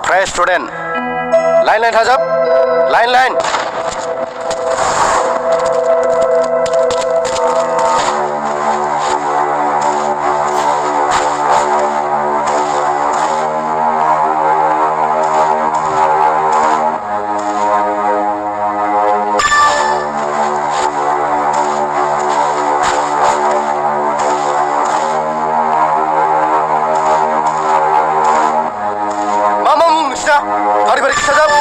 Fresh student. Line Rajib. Line. Bari Rajib.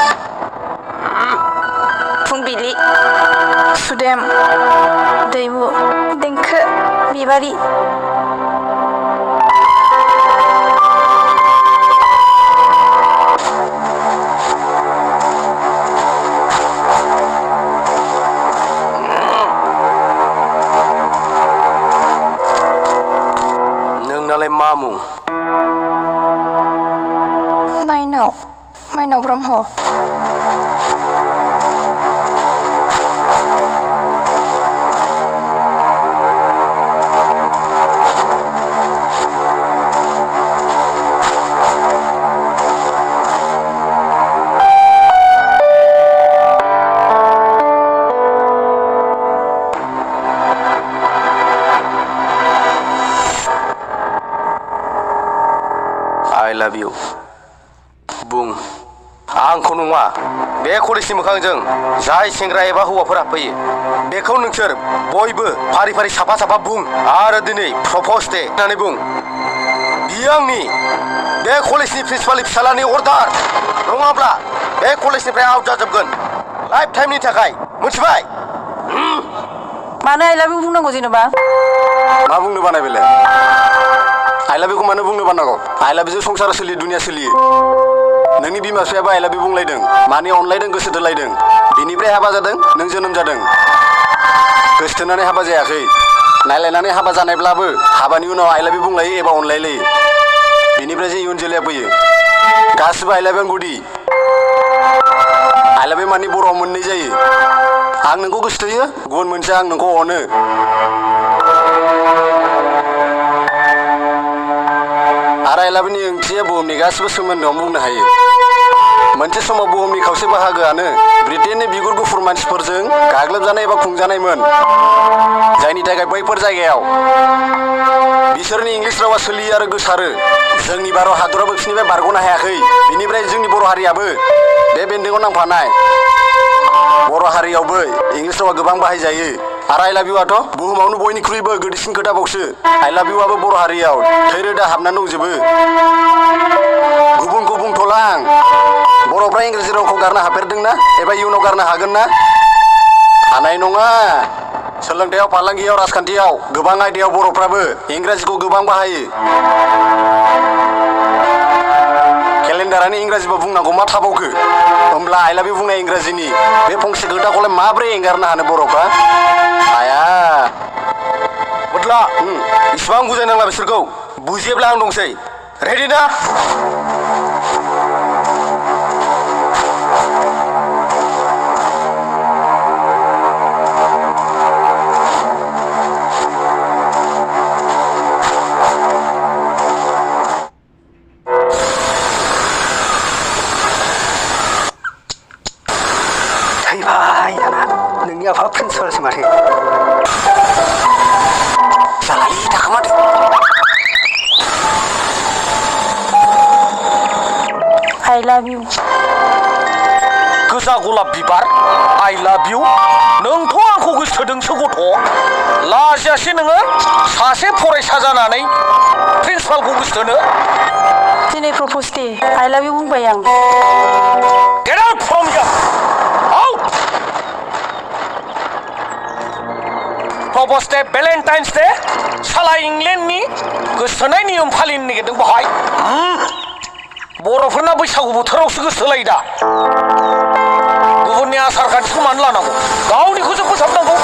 Fungbili. Sudem. Jayw. Denkho. Bibari. Nongnalai mamu. Mainaw Bramha. I love you. Bung. आंखौ नङा बे कलेजनि मोखांजों जाय सेंग्रा एबा हौवाफोरा फैयो बेखौ नोंसोर बयबो फारि फारि साफा बुं आरो दिनै प्रप'ज डे होननानै बुं। बियो आंनि बे कलेजनि प्रिन्सिपालनि फिसालानि अर्डार नङाब्ला बे कलेजनिफ्राय आउट जाजोबगोन लाइफ टाइमनि थाखाय मिथिबाय? मानो आइ लाभ इउ बुंनांगौ जेनेबा? मा बुंनो बानाय बेलाय? आइ लाभ इउखौ मानो बुंनो बानांगौ? आइ लाभ इउजों संसार सोलियो दुनिया सोलियो। नोंनि बिमा बिफायाबो आइ लाभ इउ बुंलायदों माने अनलायदों गोसो थोलायदों बिनिफ्राय हाबा जादों नों जोनोम जादों गोसोथोनानै हाबा जायाखै नायलायनानै हाबा जानायब्लाबो हाबानि उनाव आइ लाभ इउ बुंलायो एबा अनलायलायो बिनिफ्राय जे इयुन जोलैया फैयो गासिबो आइ लाभ इउआनो गुदि। आइ लाभ इउ माने बर'आव मोननै जायो आं नोंखौ गोसो थोयो गुबुन मोनसेया आं नोंखौ अनो। आरो आइ लाभ इउनि ओंथिया बुहुमनि गासिबो सोमोन्दोआव बुंनो हायो। मोनसे समाव बुहुमनि खावसे बाहागोआनो ब्रिटेननि बिगुर गुफुर मानसिफोरजों गाग्लोबजानाय एबा खुंजानायमोन जायनि थाखाय बैफोर जायगायाव बिसोरनि इंलिस रावा सोलियो आरो गोसारो। जोंनि भारत हादराबो बिसोरनिफ्राय बारग'नो हायाखै बिनिफ्राय जोंनि बर' हारियाबो बे बेन्दोंआव नांफानाय। बर' हारियावबो इंलिस रावा गोबां बाहायजायो आरो आइ लाभ इउआथ' बुहुमावनो बयनिख्रुइबो गोदैसिन खोथाबावसो। आइ लाभ इउआबो बर' हारियाव थै रोदा हाबनानै दंजोबो। गुबुनखौ बुंथ'ला आं बर'फ्रा इंराजि रावखौ गारनो हाफेरदोंना एबा इयुनाव गारनो हागोन ना? हानाय नङा। सोलोंथायाव फालांगियाव राजखान्थियाव गोबां आयदायाव बर'फ्राबो इंराजिखौ गोबां बाहायो। केलेन्डारानो इंराजिबो बुंनांगौ मा थाबावखो? होमब्ला आइ लाभ इउ बुंनाय इंराजिनि बे फंसे खोथाखौलाय माब्रै एंगारनो हानो बर'फ्रा? हाया। बदला इसिबां बुजायनांला बिसोरखौ बुजियोब्ला आं दंसै। रेडि ना? थैबाय दाना नोंनि आफाया प्रिन्सिपालसो माथो। जालालै थाखोमादो। आइ लाभ इउ। गोजा गलाब बिबार I love you नोंथ' आंखौ गोसोथोदोंसो गथ' लाजियासै नोङो सासे फरायसा जानानै प्रिन्सिपालखौ गोसोथोनो दिनै प्रप'ज दे I love you बुंबाय आं Get out from here out propose day Valentine's Day साला इंलेन्डनि गोसोथोनाय नियम फालिनो नागिरदों बहाय बर'फोरना बैसागु बोथोरावसो गोसोथोलायो दा गुबुननि आसार खान्थिखौ मानो लानांगौ गावनिखौसो फोसाबनांगौ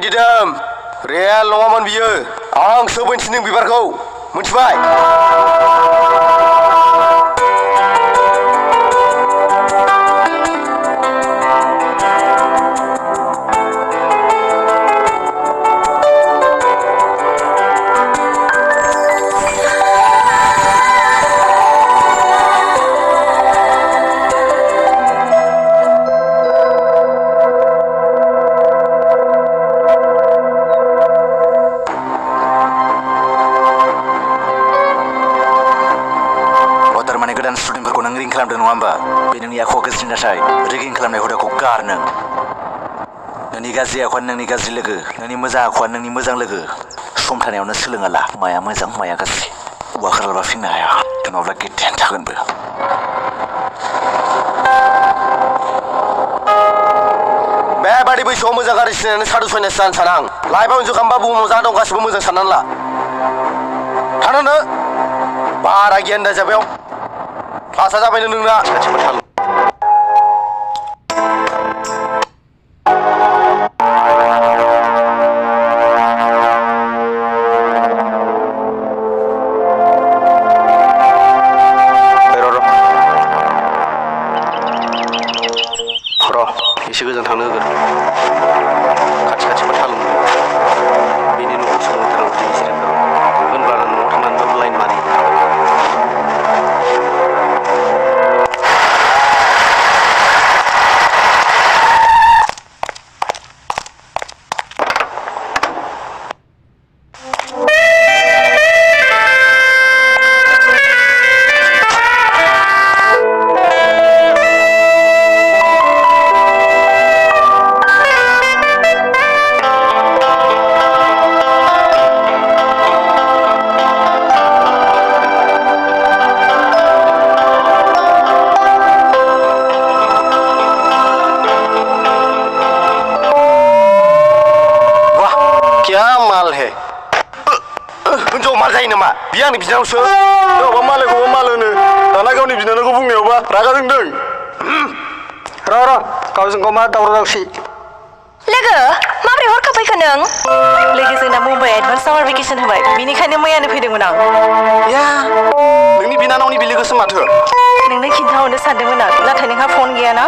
दिदोम रियेल नङामोन बियो आंसो बोनसिनदों बिबारखौ मोनथिबाय खालामदों नङा होमबा बे नोंनि आखुआ गाज्रि नाथाय रेगिं खालामनाय हुदाखौ गार नोंनि गाज्रि आखुआनो नोंनि गाज्रि लोगो नोंनि मोजां आखुआनो नोंनि मोजां लोगो सम थानायावनो सोलोङाला माया मोजां माया गाज्रि औवाखौ लाफिननो हाया नङाब्ला गेदेन थागोनबो बेबादि बैसोआव मोजां गाज्रि सिनायनानै सादु सयनासो जानो साना आं लाइफआव इन्जय खालामबा बुहुमाव जा दं गासिबो मोजां साननानै ला थानो बारा गियान दाजाबायाव क्लासा जाबायनो नोंना एसे गोजान थांनो होगोन खाथि खाथिबा थालुं बेनि न'खौ सोलोंथारनांगौ दिनै जिरायनांगौ होनब्लानो न'आव थांनानैबाबो लाइन मारियो आंनि बिनानावसो गावबा मालायखौबा माल होनो दाना गावनि बिनानावखौ बुंनायावबा रागा जोंदों र' गावजों गाव मा दावराव दावसि लोगो माबोरै हरखाब फैखो नों लोगो जोंना मुम्बाइ एडभान्स सामार भेकेसन होबाय बेनिखायनो मैयानो फैदोंमोन आं या नोंनि बिनानावनि बिलोगोसो माथो नोंनो खिन्थाहरनो सानदोंमोन आं नाथाय नोंहा फन गैयाना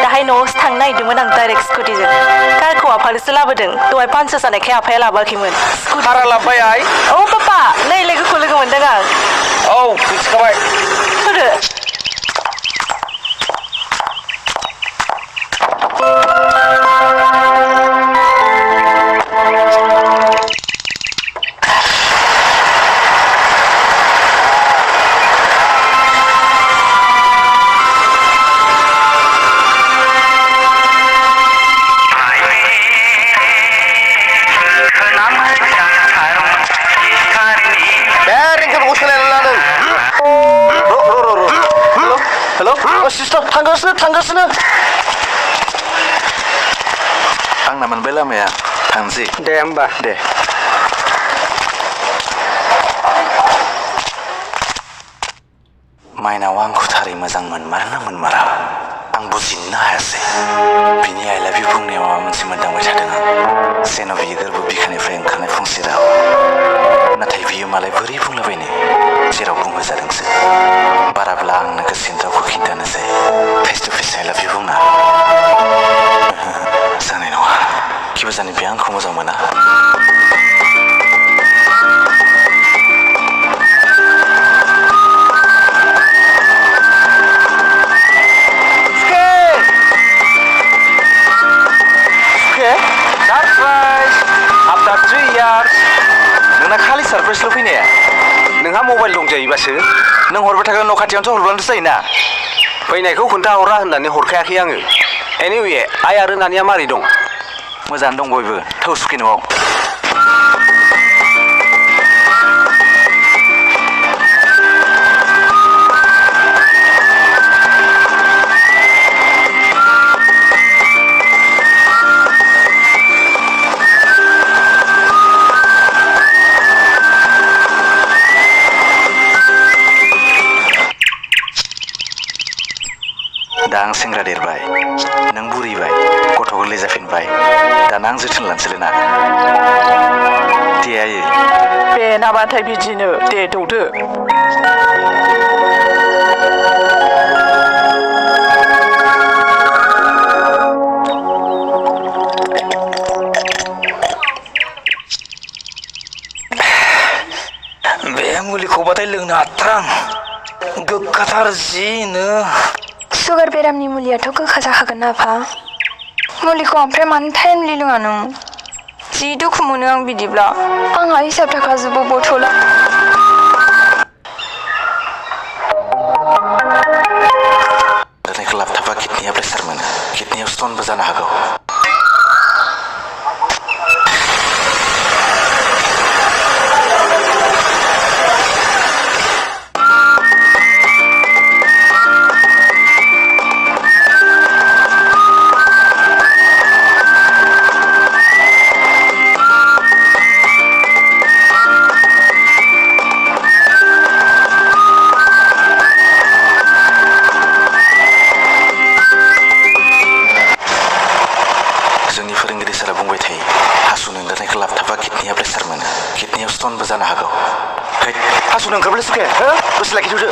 दाहाय न'आवसो थांनो नागिरदोंमोन आं डाइरेक्ट स्कुटिजों कारखौ आफानोसो लाबोदों दहाय पानसो जानायखाय आफाया लाबोआखैमोन भारा लाबोबाय आइ औ पापा नै लोगोखौ लोगो मोनदों आं औ मिथिखाबाय होदो सिस्टार थांगासिनो आंना मोनबाय लामाया थांसै दे होमबा दे माइनाव आंखौ थारै मोजां मोनमारोना मोनमारा आं बुजिनो हायासै बिनि आइ लाभ इउ बुंनायाव माबा मोनसे मोनदांबाय थादों आं जेन' बियो गोरबो बिखानिफ्राय ओंखारनाय फंसे राव नाथाय बियो मालाय बोरै बुंलाबायनो जेराव बुंहोजादोंसो बाराब्ला आंनो गोसोनि रावखौ खिन्थानोसै फेस टु फेस आइ लाभ इउ बुंना जानाय नङा किबा जानि बे आंखौ मोजां मोना सारप्राइज आफ्टार 3 years नोंना खालि सारप्राइजल' फैनाया नोंहा मबाइल दं जाहैबासो नों हरबाय थागोन न' खाथियावनोथ' हरब्लानो जायोना फैनायखौ खोन्थाहरा होननानै हरखायाखै आङो एनिवे आइ आरो नानिया मारै दं मोजाङानो दं बयबो थौ सुखि न'आव दा आं सेंग्रा देरबाय नों बुरिबाय गथ' गोरलै जाफिनबाय दाना आं जोथोन लानोसैलायना दे आयै बे नाबाथाय बिदिनो दे दौदो बे मुलिखौबाथाय लोंनो हाथारा आं गोखाथार जिनो सुगार बेरामनि मुलियाथ' गोखा जाखागोन ना आफा मुलिखौ ओमफ्राय मानो टाइमलि लोङा नों जि दुखु मोनो आं बिदिब्ला आंहा हिसाब थाखाजोबो बथला लिरनायखौ लाबथाबा किडनिया प्रेसार मोनो किडनियाव स्टनबो जानो हागौ स्टनबो जानो हागौ हासुनो ओंखारबाय सुखे दसे लाखिथ'दो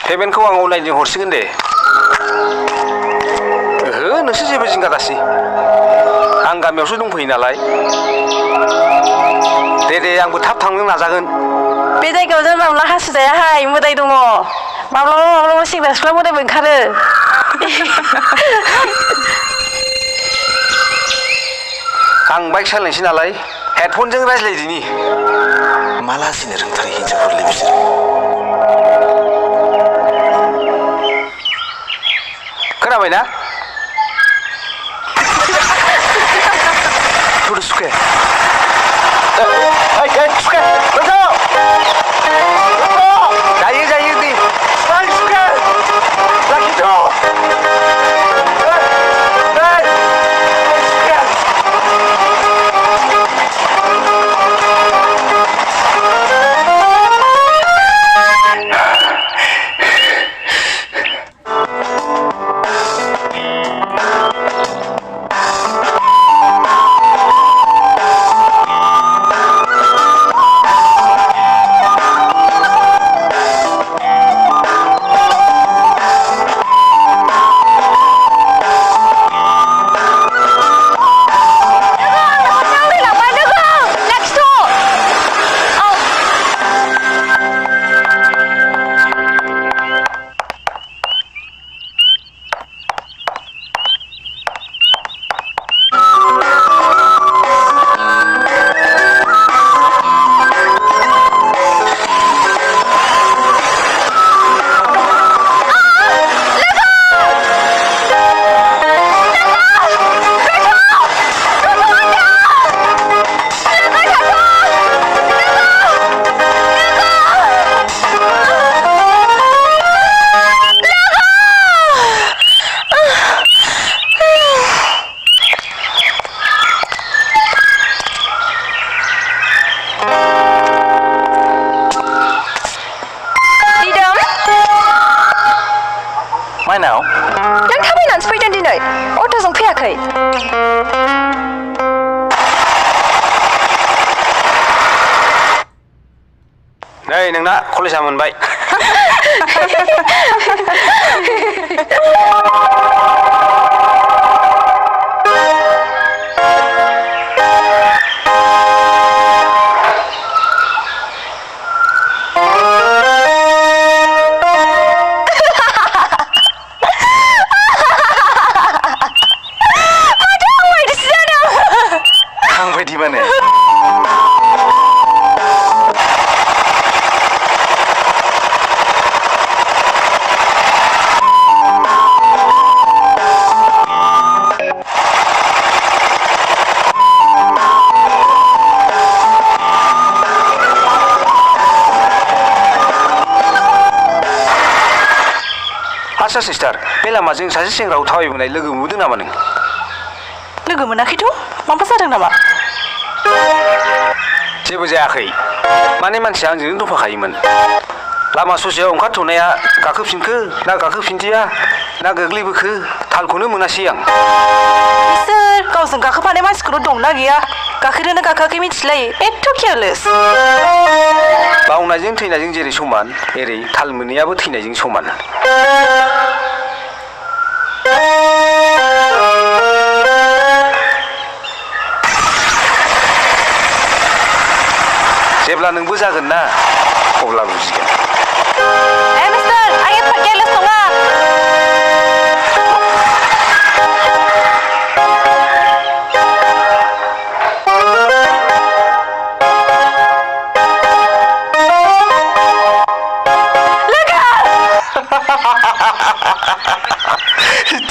पेमेन्टखौ आं अनलाइनजों हरसिगोन दे ओहो नोंसोर जेबो जिंगा दासि आं गामियावसो दंफैयो नालाय दे आंबो थाब थांनो नाजागोन बे जायगायाव जानला मोनला हासुजायाहाय मोदाय दङ माब्लाबा सेंग्रा सिख्ला मोदायबो ओंखारो आं बाइक सालायनोसै नालाय हेडफनजों रायज्लायदिनि मा लाजिनो रोंथारै हिनजावफोरलै बिसोरो खोनाबायना थुदो सुखे माइनाव नों थाबायनानैसो फैदों दिनै अट'जों फैयाखै नै नोंना कलेजा मोनबाय आं बायदि माने आच्छा सिस्टार बे लामाजों सासे सेंग्राखौ थाबायबोनाय लोगो मोनदों नामा नों लोगो मोनाखैथ' माबा जादों नामा जेबो जायाखै माने मानसिया आंजोंनो दंफाखायोमोन लामा ससेयाव ओंखारथ'नाया गाखोफिनखो ना गाखोफिनदिया ना गोग्लैबोखो थालखौनो मोनासै आं बिसोर गावजों गाखोफानाय मानसिखौनो दंना गैया गाखोदोंना गाखोआखै मिथिलायो एथ' केयारलेस बावनायजों थैनायजों जेरै समान एरै थाल मोनैयाबो थैनायजों समान जेब्ला नोंबो जागोन ना अब्ला बुजिगोन मिस्टार आं एथ' केयारलेस नङा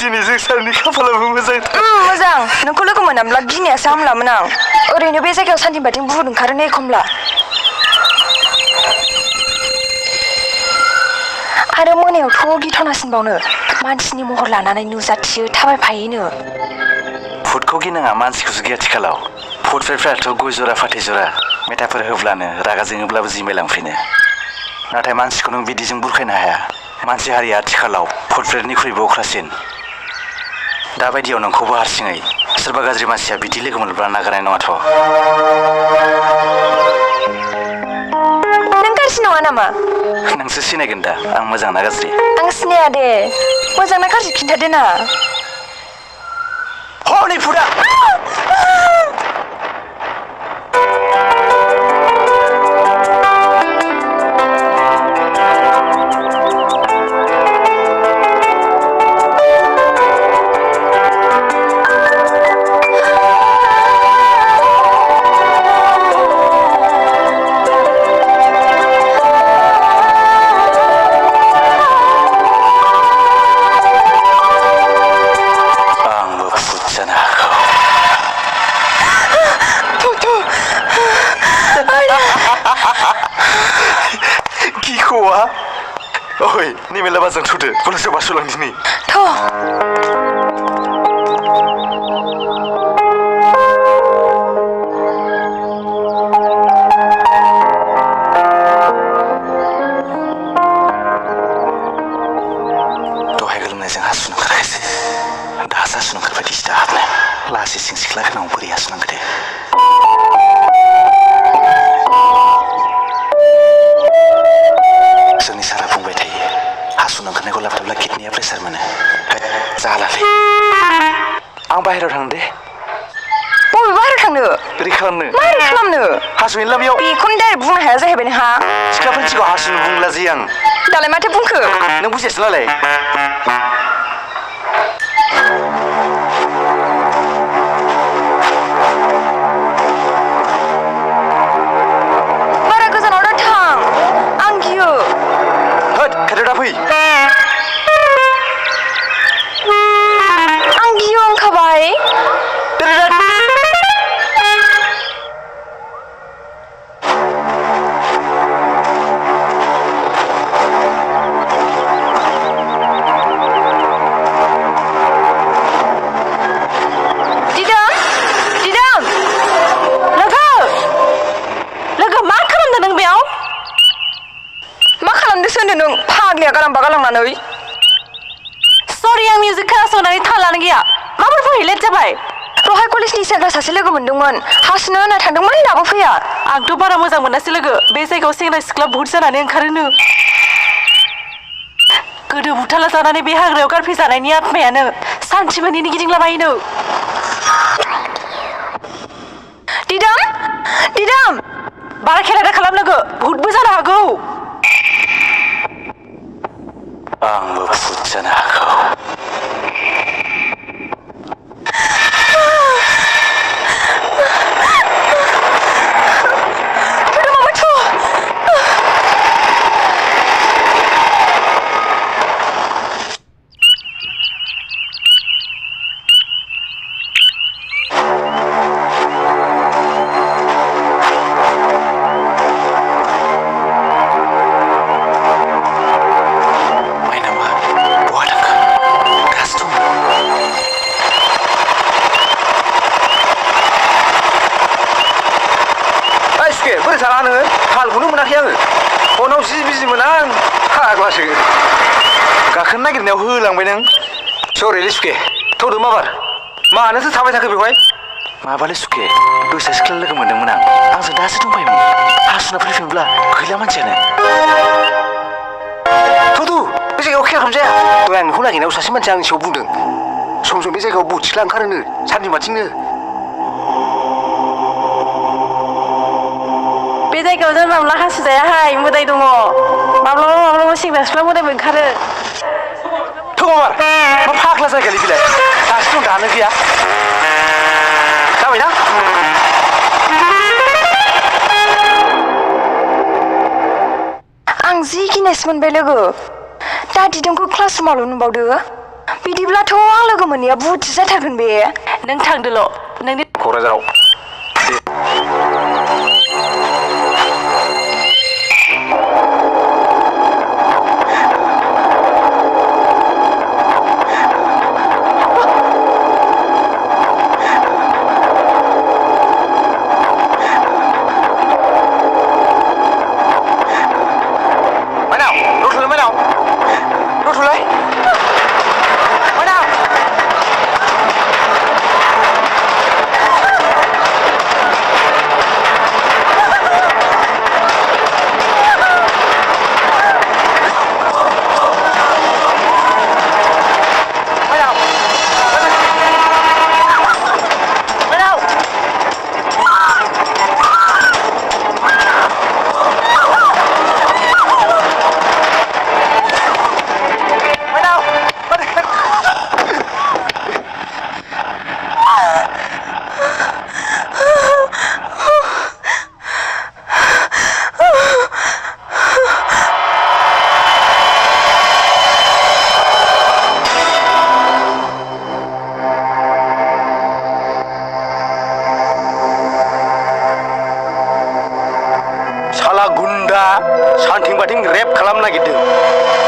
दिनैजों सारनि खाफालाबो मोजां मोजां नोंखौ लोगो मोनाब्ला गिनायासो हामलामोन आं ओरैनो बे जायगायाव सानदि बाथिं बुहुद ओंखारो ने एखमब्ला आरो मोनायावथ' गिथावनासिनबावनो मानसिनि महर लानानै नुजाथियो थाबायफायोनो फुडखौ गिनाङा मानसिखौसो गियो आथिखालाव फुडफोरफ्राथ' गय जरा फाथै जरा मेथाइफोर होब्लानो रागा जोङोब्लाबो जिमायलांफिनो नाथाय मानसिखौ नों बिदिजों बुरखायनो हाया मानसि हारिया आथिखालाव फुडफोरनिख्रुइबो अख्रासिन दाबायदियाव नोंखौबो हारसिङै सोरबा गाज्रि मानसिया बिदि लोगो मोनब्ला नागारनाय नङाथ' नों गाज्रि नङा नामा नोंसो सिनायगोन दा आं मोजां ना गाज्रि आं सिनाया दे मोजां ना गाज्रि खिन्थादो ना हनै फुडा Oi, ni mela bazang sude. Kalau saya basuh lang sini. Tuh. Dohai gelumnaयजों हासुनो ओंखाराखैसै. दासो हासुनो ओंखारबाय दिसदा हाबनो. लासै सिं सिख्ला गोनां बोरै हासुनांगौ दे. जोंनि सारा बुंबाय थायो हासुनो ओंखारनायखौ लाबोब्ला किडनिया प्रेसार मोनो जालालै आं बाहेरायाव थांनो दे बबे बाहेरायाव थांनो बोरै खालामनो मारै खालामनो हासुहैनो लामायाव बेखौनो डाइरेक्ट बुंनो हाया जाहैबाय नोंहा सिख्लाफोरनि सिगाङाव हासुनो बुंला जि आं दालाय माथो बुंखो नों बुजियासै नालाय बारा गोजानाव दा थां आं गियो होद खाथियाव दा फै आं गियो ओंखारबाय मा खालामदोंसो होनदों नों फाग्लिया गालांबा गालांनानै Sorry आं मिउजिक खोनासंनानै थालानो गैया माबोरै फैयो लेट जाबाय दहाय कलेजनि सेंग्रा सासे लोगो मोनदोंमोन हासुनो होना थांदोंमोन दाबो फैया आंथ' बारा मोजां मोनासै लोगो बे जायगायाव सेंग्रा सिख्ला बहुत जानानै ओंखारोनो गोदो बुथाला जानानै बे हाग्रायाव गारफैजानायनि आत्मायानो सानसे मानि गिदिंलाबायोनो दिदाम बारा खेला दा खालाम लोगो भुतबो जानो हागौ आंबो भुत जानो हागौ थालखौनो मोनाखै आङो फनाव जि बिजिमोन आं फाग्लासो गाखोनो नागिरनायाव होलांबाय नों सरि सुखे थौदो माबार मानोथो थाबाय थाखो बेवहाय माबालै सुखे दस्रा सिख्ला लोगो मोनदोंमोन आं आंजों दासो दंफायोमोन हासुना फैफिनब्ला गैला मानसियानो थौदो बे जायगायाव खेला खालामजाया दहाय आं नोंखौ नागिरनायाव सासे मानसिया आंनि सायाव बुंदों सम सम बे जायगायाव बुट सिख्ला ओंखारोनो साननि बाथिंनो बे जायगायाव जानला मोनला हासुजायाहाय मोदाय दङ माब्लाबा सेंग्रा सिख्ला मोदायबो ओंखारो थौ माबार मा फाग्ला जायगालै बिलाय दासो दं दानो गैया जाबायना आं जि गिनायसो मोनबाय लोगो दा दिदोमखौ क्लास रुमावल' नुबावदो बिदिब्लाथ' आं लोगो मोननाया बुहुत जाथारगोन बे नों थांदोल' नोंनि क'क्राझाराव सानथिं बाथिं रेप खालामनो नागिरदों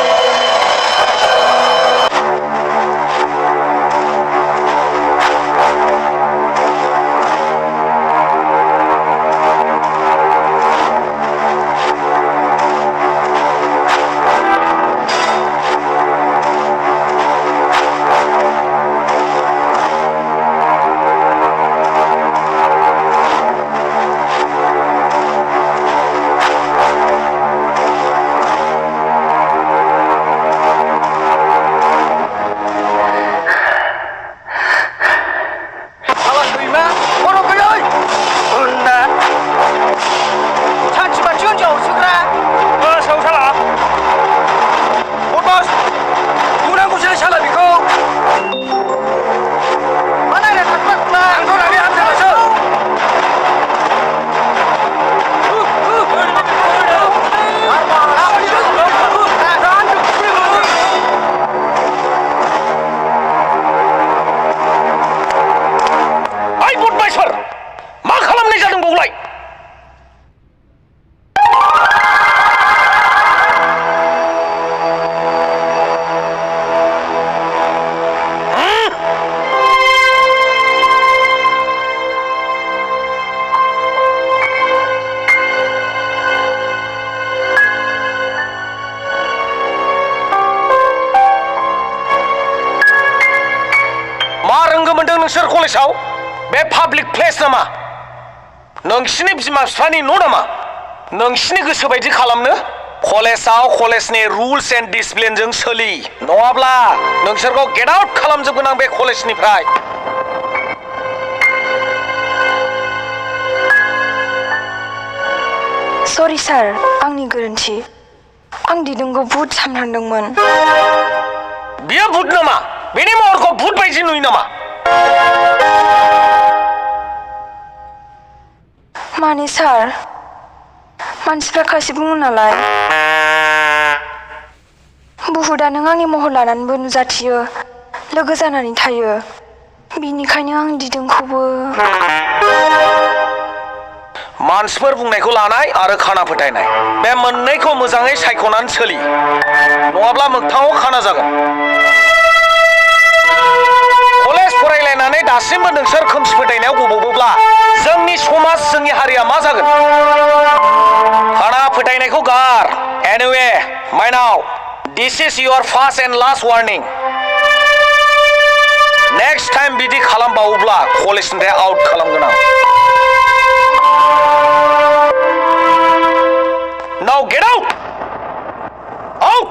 नोंसोर कलेजाव बे पाब्लिक प्लेस नामा नोंसिनि बिमा बिफानि न' नामा नोंसिनि गोसो बायदि खालामनो कलेजाव कलेजनि रुल्स एन्ड डिसिप्लिनजों सोलि नङाब्ला नोंसोरखौ गेट आउट खालामजोबगोन आं बे कलेजनिफ्राय सरि सार आंनि गोरोन्थि आं दिदोमखौ भुत सानफ्लांदोंमोन बियो भुत नामा बेनि महरखौ भुत बायदि नुयो नामा माने सार मानसिफ्रा खायसे बुङो नालाय बुहुदा नों आंनि महर लानानैबो नुजाथियो लोगो जानानै थायो बिनिखायनो आं दिदोमखौबो मानसिफोर बुंनायखौ लानाय आरो खाना फोथायनाय बे मोननैखौ मोजाङै सायख'नानै सोलि नङाब्ला मोगथाङाव खाना जागोन कलेज फरायलायनानै दासिमबो नोंसोर खोमसि फोथायनायाव गब'बोब्ला जोंनि समाज जोंनि हारिया मा जागोन खाना फोथायनायखौ गार एनिवे माइनाव this is your first and last warning next time बिदि खालामबावोब्ला कलेजनिफ्राय आउट खालामगोन आं Now get out! Out!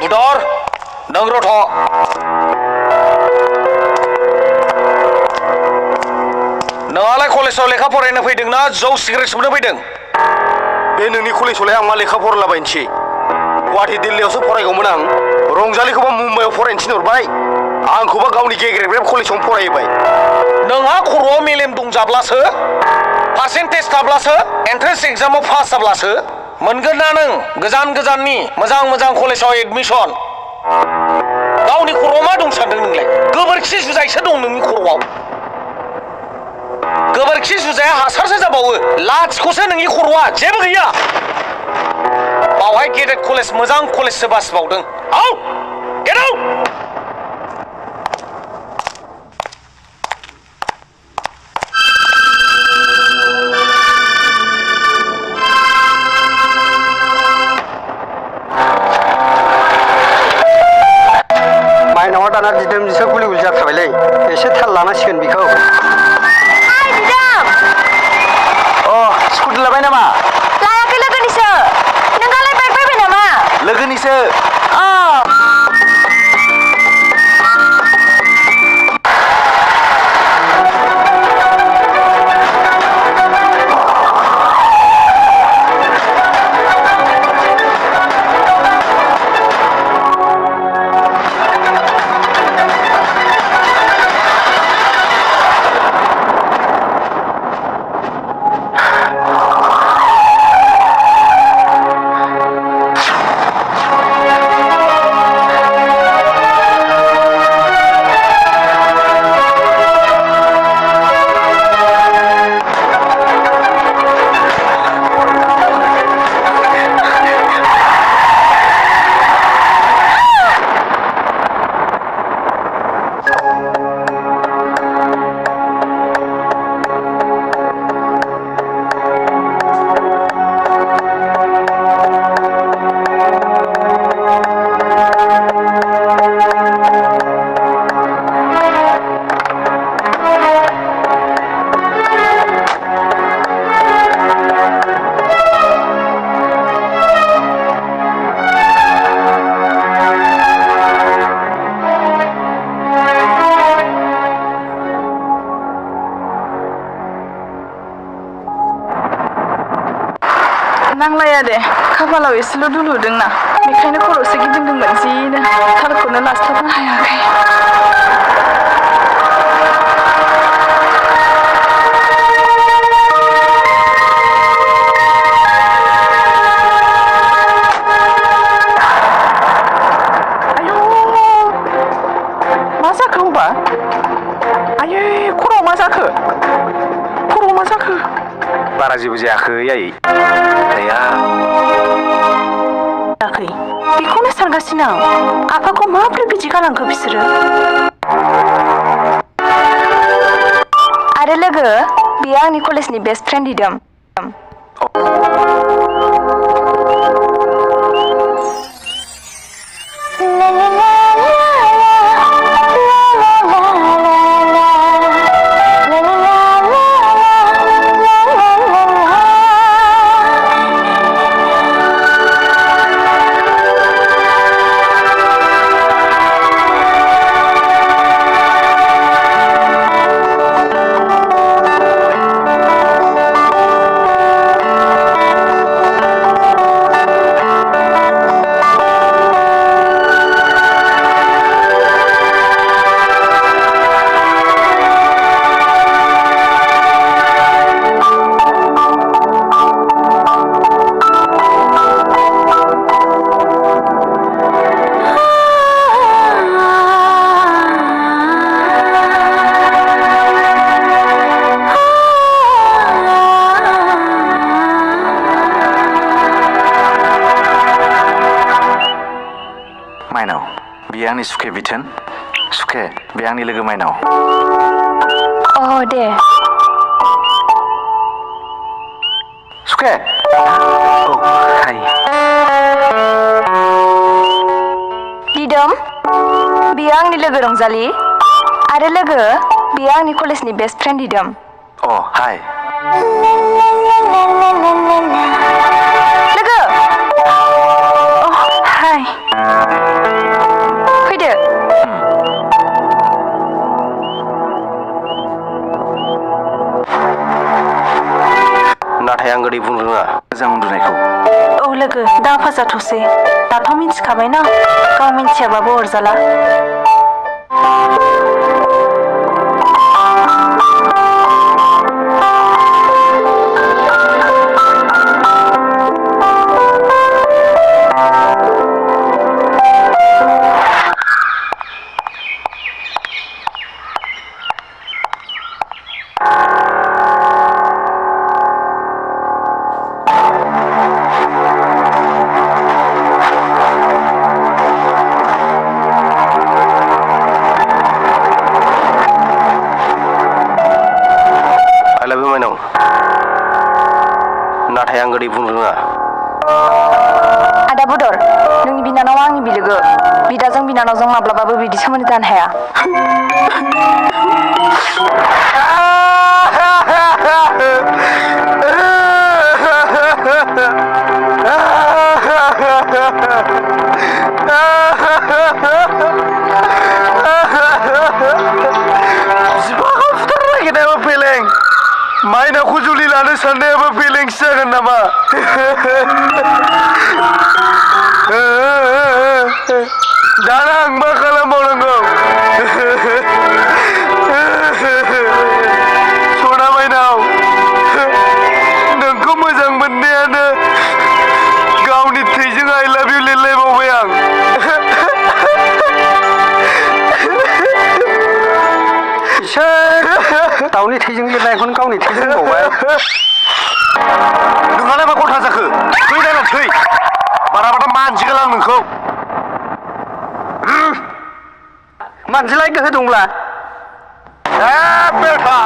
Budor, nang rot ho. नोंहालाय कलेजाव लेखा फरायनो फैदों ना जौ सिगारेट सोबनो फैदों बे नोंनि कलेजावलाय आं मा लेखा फरायलाबायनोसै गुवाहाटि दिल्लीयावसो फरायगौमोन आं रंजालिखौबा मुम्बाइआव फरायनो थिनहरबाय आंखौबा गावनि गेग्रेब कलेजावनो फरायबाय नोंहा खर'आव मेलेम दंजाब्लासो पार्सेन्टेज थाब्लासो एन्ट्रेन्स एग्जामाव पास जाब्लासो मोनगोन ना नों गोजान गोजाननि मोजां मोजां कलेजाव एडमिसन गावनि खर'आव मा दं सानदों नोंलाय गोबोरखि जुजाइसो दं नोंनि खर'आव गोबोरखि जुजाया हासारसो जाबावो लाथिख'सो नोंनि खर'आ जेबो गैया बावहाय गेदेर कलेज मोजां कलेजसो बासिबावदों आउट गेट आउट माइनावा दाना दिदोमजोंसो गुलि गुलि जाथारबायलै एसे थाल लानांसिगोन बिखौ स्कुटि लाबाय नामा लायाखै लोगोनिसो नोंहालाय बाइक बायबाय नामा लोगोनिसो नांलाया दे खाफालाव एसेल' दुलुदोंना बेखायनो खर'सो गिदिंदोंमोन जिनो थालखौनो लास्लाबनो हायाखै आयौ मा जाखो होनबा आयै खर'आव मा जाखो बारा जेबो जायाखै आयै बेखौनो सानगासिनो आं आफाखौ माब्रै बिदि गालांखो बिसोरो आरो लोगो बेयो आंनि कलेजनि बेस्ट फ्रेन्ड दिदोम माइनाव बियो आंनि सुखे बिथोन सुखे बे आंनि लोगो माइनाव दे सुखे हाय दिदोम बियो आंनि लोगो रंजालि आरो लोगो बियो आंनि कलेजनि बेस्ट फ्रेन्ड दिदोम हाय लोगो हाय फैदो नाथाय आं गोदै बुंनो रोङा मोजां उन्दुनायखौ लोगो दा फाजाथ'सै दाथ' मिन्थिखाबायना गाव मिन्थियाबाबो अरजाला नाथाय आं गोदै बुंनो रोङा आदा बदर नोंनि बिनानावा आंनि बिलोगो बिदाजों बिनानावजों माब्लाबाबो बिदि सोमोन्दो जानो हाया माइनावखौ जुलि लानो साननायाबो बेलेंसो जागोन नामा दाना आं मा खालामबावनांगौ सना माइनाव नोंखौ मोजां मोननायानो गावनि थैजों आइ लाभ इउ लिरलायबावबाय आं दाउनि थैजों लिरनायखौनो गावनि थैजों बावबाय नोंहालाय मा गथा जाखो थै नायना थै बाराबाथा मानसिगोन आं नोंखौ मानसिलाय गोहो दंब्ला बेथा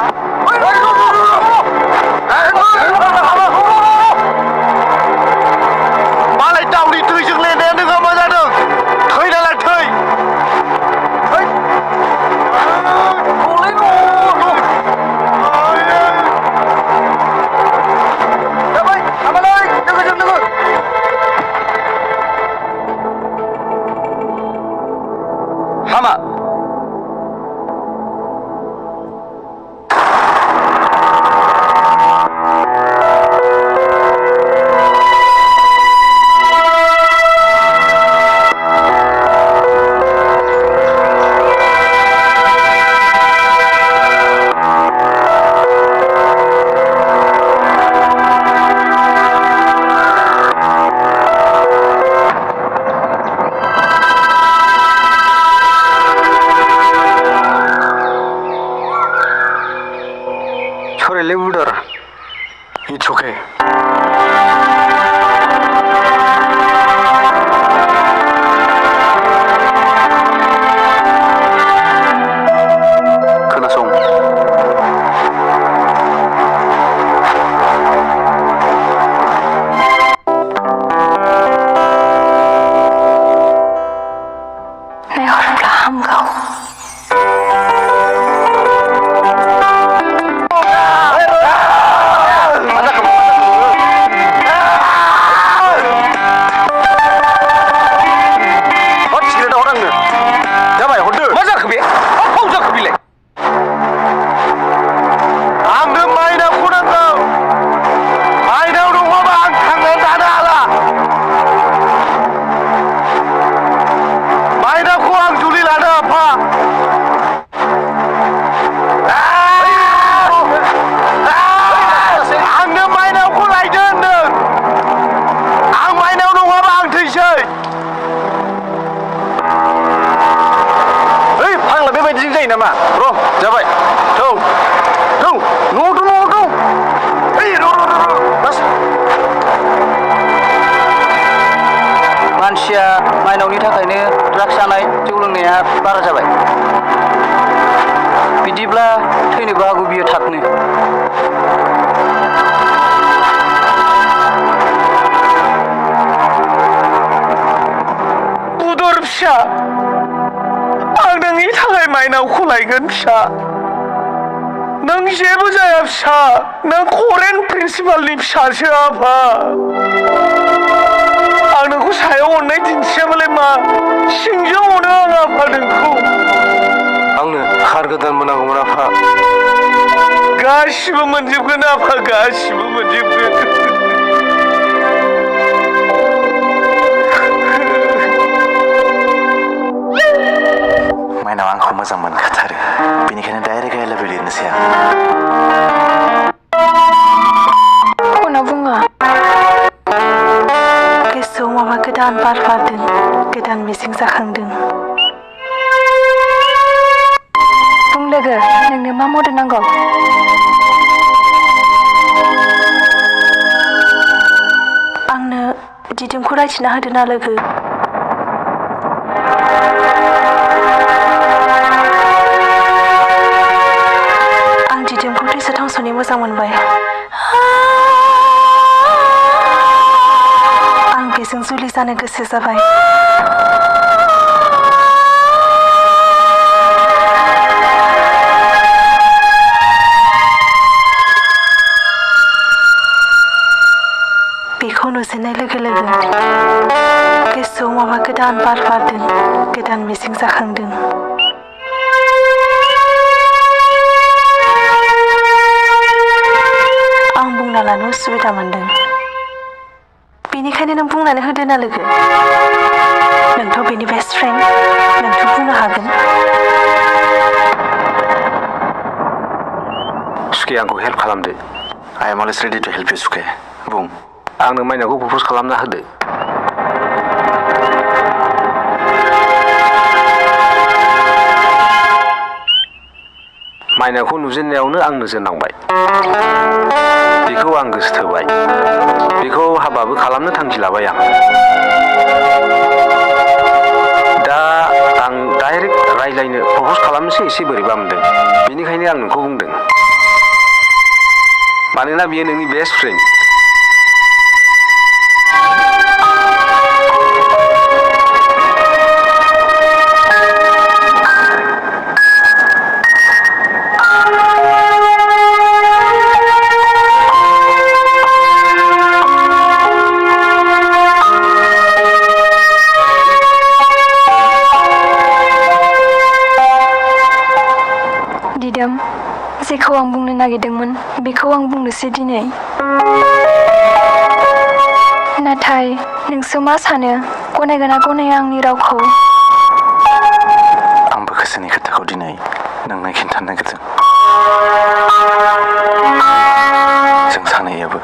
मालाय दाउनि थैजों लिरनाया नोंहा मा जादों थै नालाय थै हामा It's okay. खोनासं नायहरोब्ला हामगौ नामा र जाबाय थौ थौ न'आव दं ओइ र बास मानसिया माइनावनि थाखायनो ड्राग्स जानाय जौ लोंनाया बारा जाबाय बिदिब्ला थैनोबो हागौ बियो थाबनो बुदर फिसा आं नोंनि थाखाय माइनावखौ लायगोन फिसा नों जेबो जाया फिसा नों करेन प्रिन्सिपालनि फिसासो आफा आं नोंखौ सायाव अननाय दिन्थियाबालाय मा सिंजों अनो आं आफा नोंखौ आंनो कार गोदानबो नांगौमोन आफा गासिबो मोनजोबगोन आफा गासिबो मोनजोबगोन माइनाव आंखौ मोजां मोनखाथारो बेनिखायनो डाइरेक्ट आइ लाभ इउ लिरनोसै आं उनाव बुङा गोसोआव माबा गोदान बार बारदों गोदान मिजिं जाखांदों बुं लोगो नोंनो मा मदद नांगौ आंनो दिदोमखौ रायथिना होदो ना लोगो आं दिदोमखौ दैसा थांस'नि मोजां मोनबाय आं बेजों जुलि जानो गोसो जाबाय बेखौ नुजेननाय लोगो लोगो गोसोआव माबा गोदान बार बारदों गोदान मिजिं जाखांदों आं बुंना लानो उसुबिदा मोनदों बेनिखायनो नों बुंनानै होदो ना लोगो नोंथ' बेनि बेस्ट फ्रेन्ड नोंथ' बुंनो हागोन सुखे आंखौ हेल्प खालामदो I am always ready to help you सुखे बुं आंनो माइनावखौ प्रप'ज खालामना होदो माइनावखौ नुजेननायावनो आं नोजोर नांबाय बेखौ आं गोसो थोबाय बेखौ हाबाबो खालामनो थांखि लाबाय आं दा आं डाइरेक्ट रायज्लायनो प्रप'ज खालामनोसो एसे बोरैबा मोनदों बेनिखायनो आं नोंखौ बुंदों मानोना बियो नोंनि बेस्ट फ्रेन्ड जेखौ आं बुंनो नागिरदोंमोन बेखौ आं बुंनोसै दिनै नाथाय नोंसो मा सानो गनायगोना गनाया आंनि रावखौ आंबो गोसोनि खोथाखौ दिनै नोंनो खिन्थानो नागिरदों जों सानैयाबो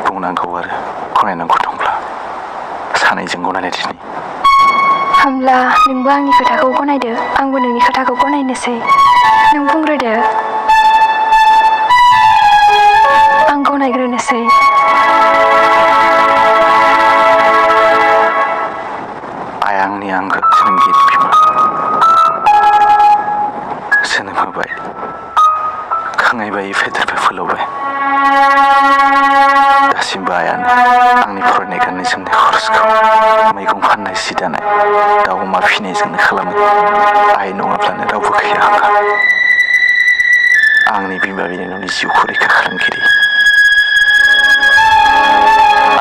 बुंनांगौ आरो गनायनांगौ दंब्ला सानैजों गनायनाय दिनै होमब्ला नोंबो आंनि खोथाखौ गनायदो आंबो नोंनि खोथाखौ गनायनोसै नों बुंग्रोदो आं गनायग्रोनोसै आइ आंनि आंगो जोनोमगिरि बिमा जोनोम होबाय खांनायबाय फेदेरबाय फोलावबाय दासिमबो आइयानो आंनि फरायनाय गाननाय जोमनाय खरसखौ मैगं फाननाय सि दानाय दाउ अमा फिसिनायजोंनो खालामो आइ नङाब्लानो रावबो गैया आंहा आंनि बिमा बिनानावनि जिउखौ रैखा खालामगिरि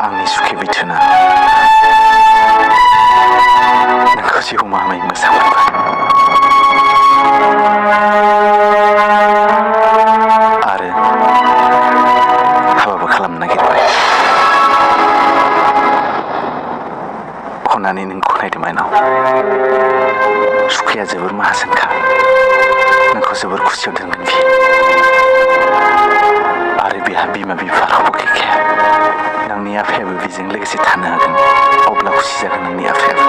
आंनि सुखे बिथोना नोंखौ जिउ मामै मोजां मोनबाय आरो हाबाबो खालामनो नागिरबाय अननानै नों गनायदो माइनाव सुखेया जोबोर माहाजोनखा नोंखौ जोबोर खुसियाव दोनगोन बियो आरो बिहा बिमा बिफा रावबो गैखाया नोंनि आफायाबो बेजों लोगोसे थानो हागोन अब्ला खुसि जागोन नोंनि आफायाबो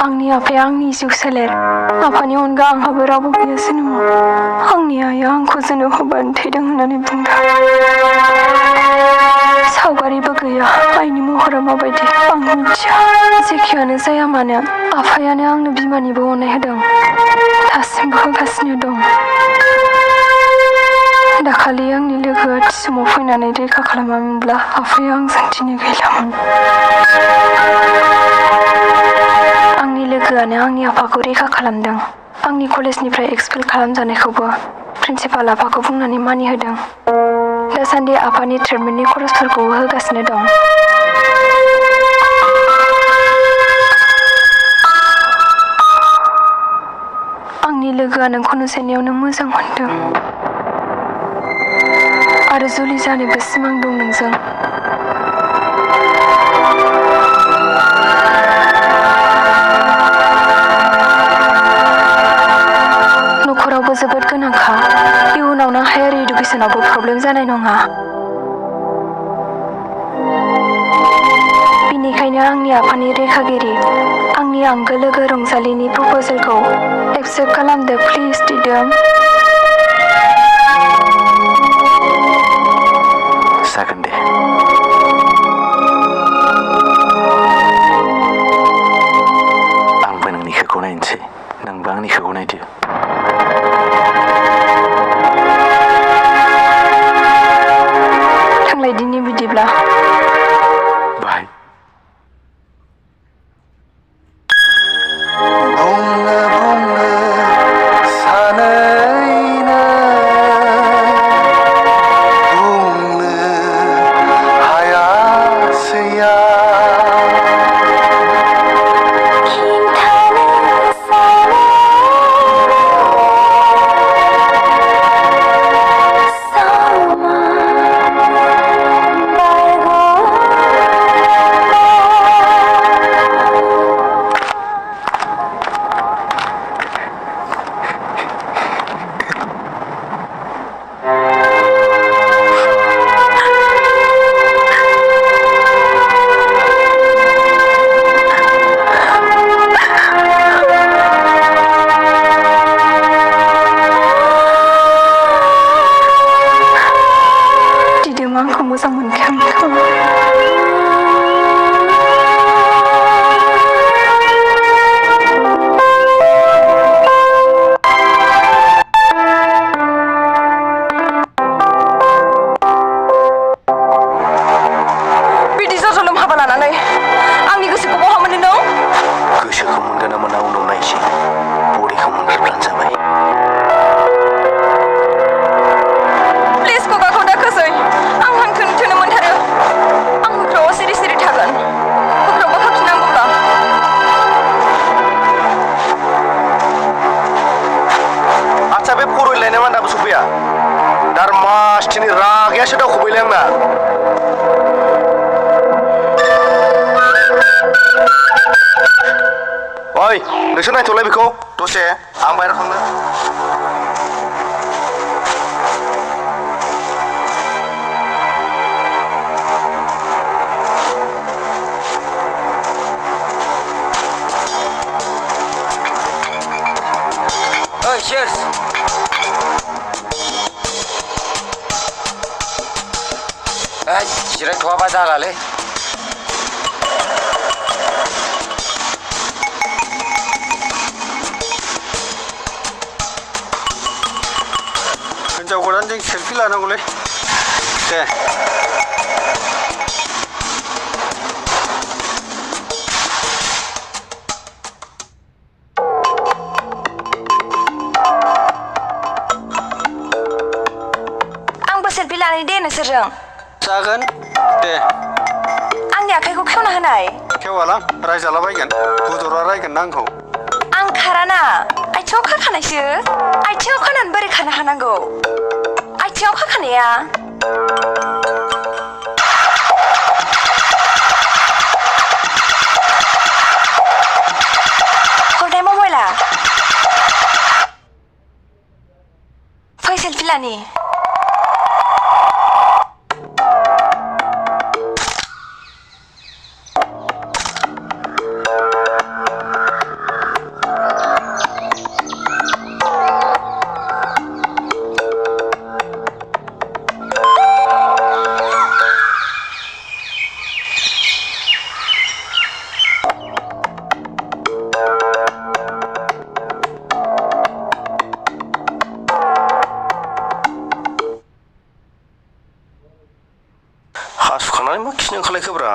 आंनि आफाया आंनि जिउ सोलेर आफानि अनगा आंहाबो रावबो गैया जोनोमाव आंनि आइया आंखौ जोनोम होबानो थैदों होननानै बुंदों सावगारिबो गैया आइनि महरा माबायदि आं मिथिया जेखियानो जाया मानो आफायानो आंनो बिमानिबो अननाय होदों दासिमबो होगासिनो दं दाखालि आंनि लोगोआ थिसुमाव फैनानै रैखा खालामामोनब्ला आफाया आंजों दिनै गैलामोन आंनि लोगोआनो आंनि आफाखौ रैखा खालामदों आंनि कलेजनिफ्राय एक्सपेल खालामजानायखौबो प्रिन्सिपाल आफाखौ बुंनानै मानिहोदों दासान्दि आफानि ट्रिटमेन्टनि खरसफोरखौबो होगासिनो दं आंनि लोगोआ नोंखौ नुजेननायावनो मोजां मोनदों आरो जुलि जानोबो सिमां दं नोंजों नखरावबो जोबोद गोनांखा इयुनाव नों हायार इडुकेसनावबो प्रब्लेम जानाय नङा बेनिखायनो आंनि आफानि रैखागिरि आंनि आंगो लोगो रंजालिनि प्रप'जेलखौ एक्सेप्ट खालामदो प्लिज दिदोम जागोन दे आंबो नोंनि खोखौ नायनोसै नोंबो आंनि खोखौ नायदो थांलायदिनि बिदिब्ला बाय आंखौ मोजां मोनखांखो बिदि जजलम हाबा लानानै आंनि गोसोखौ बहा मोनो नों गोसोखौ मोनगोन ना मोना उनाव नायसै बडिखौ मोनग्रोब्लानो जाबाय प्लिज खुगाखौ दा खोसै आं हां थोनो मोनथारो आं होख्रावआव सिरि सिरि थागोन होख्रावबा खाफिननांगौब्ला आच्छा बे फरायलायनाय मा दाबो सफैया दारमासथिनि रागायासो दावखोबायलै आंना ओइ नोंसोर नायथ'लाय बेखौ दसे आं बाहेराव थांनो ओइ cheers जिरायथ'आबा जालालै हिन्जाव गोदानजों सेलफि लानांगौलै दे आंबो सेलफि लानानै दे नोंसोरजों जागोन दे आंनि आखाइखौ खेवना होनाय खेवालां रायजालाबायगोन बुदरा रायगोन ना आंखौ आं खाराना आथिङाव खाखानायसो आथिङाव खानानै बोरै खानो हानांगौ आथिङाव खाखानाया हरनाय मबाइला फै सेलफि लानि खालामगासिनो खालायखोब्रा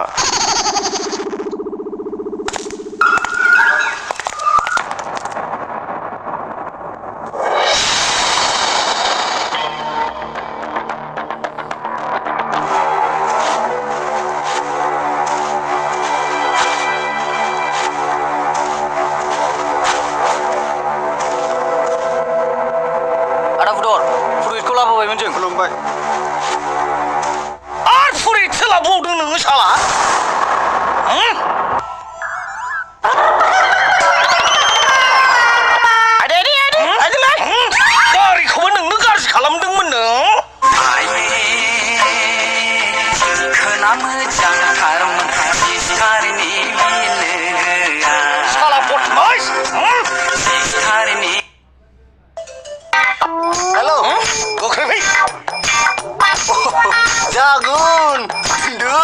खुलुमबाय आरो फुरि सोलाबावदों नोङो साला गारिखौबो नोंनो गाज्रि खालामदोंमोन नों साला बदमाइस हेलौ गोख्रै फै जागोन फैदो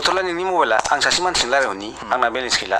हरथ'ला नोंनि मबाइला आं सासे मानसिजों रायज्लायहरनि आंना बेलेन्स गैला